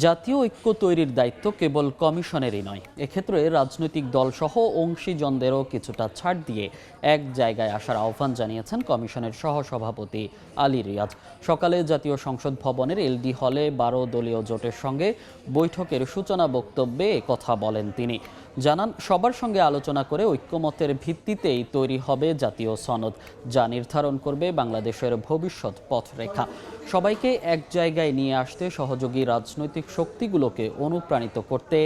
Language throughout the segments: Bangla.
জাতীয় ঐক্য তৈরির দায়িত্ব কেবল কমিশনেরই নয়, এক্ষেত্রে রাজনৈতিক দলসহ অংশীজনদেরও কিছুটা ছাড় দিয়ে এক জায়গায় আসার আহ্বান জানিয়েছেন কমিশনের সহসভাপতি আলী রিয়াজ। সকালে জাতীয় সংসদ ভবনের এলডি হলে 12 দলীয় জোটের সঙ্গে বৈঠকের সূচনা বক্তব্যে কথা বলেন তিনি। জানান, সবার সঙ্গে আলোচনা করে ঐক্যমতের ভিত্তিতেই তৈরি হবে জাতীয় সনদ, যা নির্ধারণ করবে বাংলাদেশের ভবিষ্যৎ পথরেখা। সবাইকে এক জায়গায় নিয়ে আসতে সহযোগী রাজনৈতিক শক্তিগুলোকে অনুপ্রাণিত করতে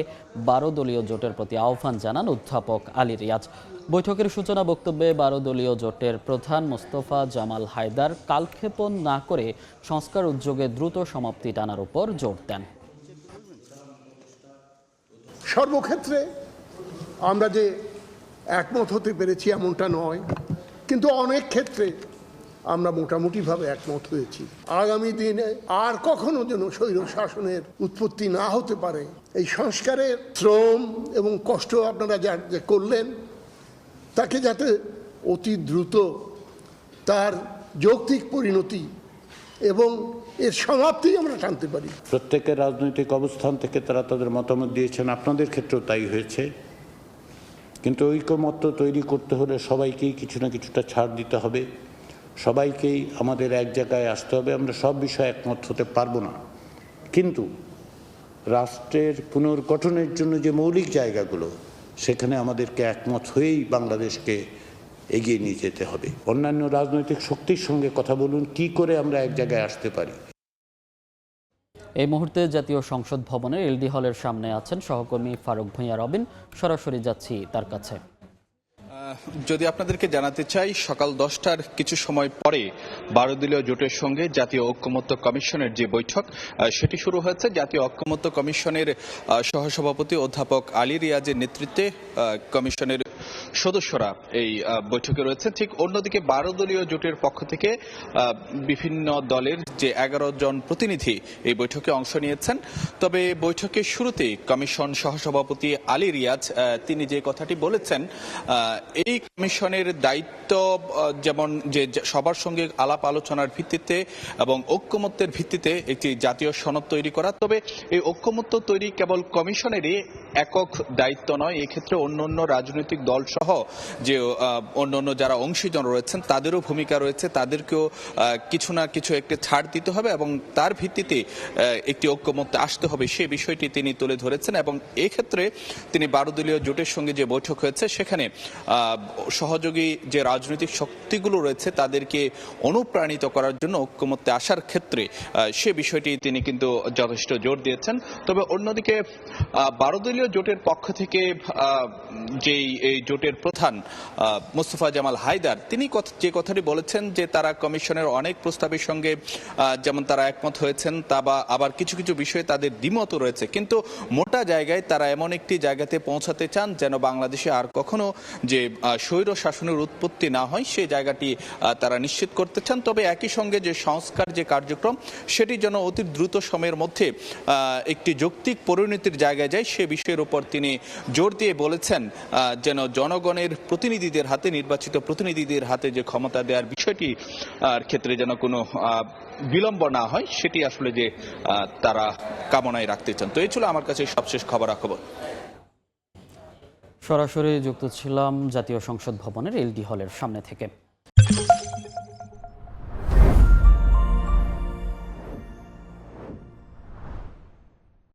12 দলীয় জোটের প্রতি আহ্বান জানান অধ্যাপক আলী রিয়াজ। বৈঠকের সূচনা বক্তব্যে 12 দলীয় জোটের প্রধান মোস্তফা জামাল হায়দার কালক্ষেপণ না করে সংস্কার উদ্যোগে দ্রুত সমাপ্তি টানার উপর জোর দেন। সর্বক্ষেত্রে আমরা যে একমত হতে পেরেছি এমনটা নয়, কিন্তু অনেক ক্ষেত্রে আমরা মোটামুটিভাবে একমত হয়েছি। আগামী দিনে আর কখনো যেন স্বৈর শাসনের উৎপত্তি না হতে পারে, এই সংস্কারের শ্রম এবং কষ্ট আপনারা যা করলেন তাকে যাতে অতি দ্রুত তার যৌক্তিক পরিণতি এবং এর সমাপ্তি আমরা টানতে পারি। প্রত্যেকের রাজনৈতিক অবস্থান থেকে তারা তাদের মতামত দিয়েছেন, আপনাদের ক্ষেত্রেও তাই হয়েছে। কিন্তু ঐকমত্য তৈরি করতে হলে সবাইকেই কিছু না কিছুটা ছাড় দিতে হবে, সবাইকেই আমাদের এক জায়গায় আসতে হবে। আমরা সব বিষয়ে একমত হতে পারবো না, কিন্তু রাষ্ট্রের পুনর্গঠনের জন্য যে মৌলিক জায়গাগুলো, সেখানে আমাদেরকে একমত হয়েই বাংলাদেশকে এগিয়ে নিয়ে যেতে হবে। অন্যান্য রাজনৈতিক শক্তির সঙ্গে কথা বলুন, কি করে আমরা এক জায়গায় আসতে পারি। এই মুহূর্তে জাতীয় সংসদ ভবনের এলডি হলের সামনে আছেন সহকর্মী ফারুক ভূঁইয়া রবিন। সরাসরি যাচ্ছি তার কাছে। যদি আপনাদেরকে জানাতে চাই, সকাল 10টার কিছু সময় পরে 12 দলীয় জোটের সঙ্গে জাতীয় ঐক্যমত্য কমিশনের যে বৈঠক সেটি শুরু হয়েছে। জাতীয় ঐক্যমত্য কমিশনের সহসভাপতি অধ্যাপক আলী রিয়াজের নেতৃত্বে কমিশনের সদস্যরা এই বৈঠকে রয়েছে। ঠিক অন্যদিকে 12 দলীয় জোটের পক্ষ থেকে বিভিন্ন দলের যে 11 জন প্রতিনিধি এই বৈঠকে অংশ নিয়েছেন। তবে বৈঠকের শুরুতে কমিশন সহসভাপতি আলী রিয়াজ তিনি যে কথাটি বলেছেন, এই কমিশনের দায়িত্ব যেমন যে সবার সঙ্গে আলাপ আলোচনার ভিত্তিতে এবং ঐক্যমত্যের ভিত্তিতে একটি জাতীয় সনদ তৈরি করা। তবে এই ঐক্যমত্য তৈরি কেবল কমিশনেরই একক দায়িত্ব নয়, এক্ষেত্রে অন্যান্য রাজনৈতিক দল সহ যে অন্যান্য যারা অংশীজন রয়েছেন তাদেরও ভূমিকা রয়েছে, তাদেরকেও কিছু না কিছু একটি ছাড় দিতে হবে এবং তার ভিত্তিতে একটি ঐক্যমত্যে আসতে হবে, সে বিষয়টি তিনি তুলে ধরেছেন। এবং এক্ষেত্রে তিনি 12 দলীয় জোটের সঙ্গে যে বৈঠক হয়েছে সেখানে সহযোগী যে রাজনৈতিক শক্তিগুলো রয়েছে তাদেরকে অনুপ্রাণিত করার জন্য ঐক্যমত্যে আসার ক্ষেত্রে সে বিষয়টি তিনি কিন্তু যথেষ্ট জোর দিয়েছেন। তবে অন্যদিকে 12 দলীয় জোটের পক্ষ থেকে যেই এই জোটের প্রধান মোস্তফা জামাল হায়দার তিনি যে কথাটি বলেছেন যে তারা কমিশনের অনেক প্রস্তাবের সঙ্গে যেমন তারা একমত হয়েছেন, তা বা আবার কিছু কিছু বিষয়ে তাদের দ্বিমত রয়েছে, কিন্তু মোটা জায়গায় তারা এমন একটি জায়গাতে পৌঁছাতে চান যেন বাংলাদেশে আর কখনো যে স্বৈর শাসনের উৎপত্তি না হয়, সেই জায়গাটি তারা নিশ্চিত করতে চান। তবে একই সঙ্গে যে সংস্কার যে কার্যক্রম সেটি যেন অতি দ্রুত সময়ের মধ্যে একটি যৌক্তিক পরিণতির জায়গায় যায়, সে বিষয়ের উপর তিনি জোর দিয়ে বলেছেন যেন জনগণের প্রতিনিধিদের হাতে, নির্বাচিত প্রতিনিধিদের হাতে যে ক্ষমতা দেওয়ার বিষয়টি ক্ষেত্রে যেন কোনো বিলম্ব না হয়, সেটি আসলে যে তারা কামনায় রাখতে চান। তো এই ছিল আমার কাছে সবশেষ খবরাখবর। সরাসরি যুক্ত ছিলাম জাতীয় সংসদ ভবনের এলডি হলের সামনে থেকে।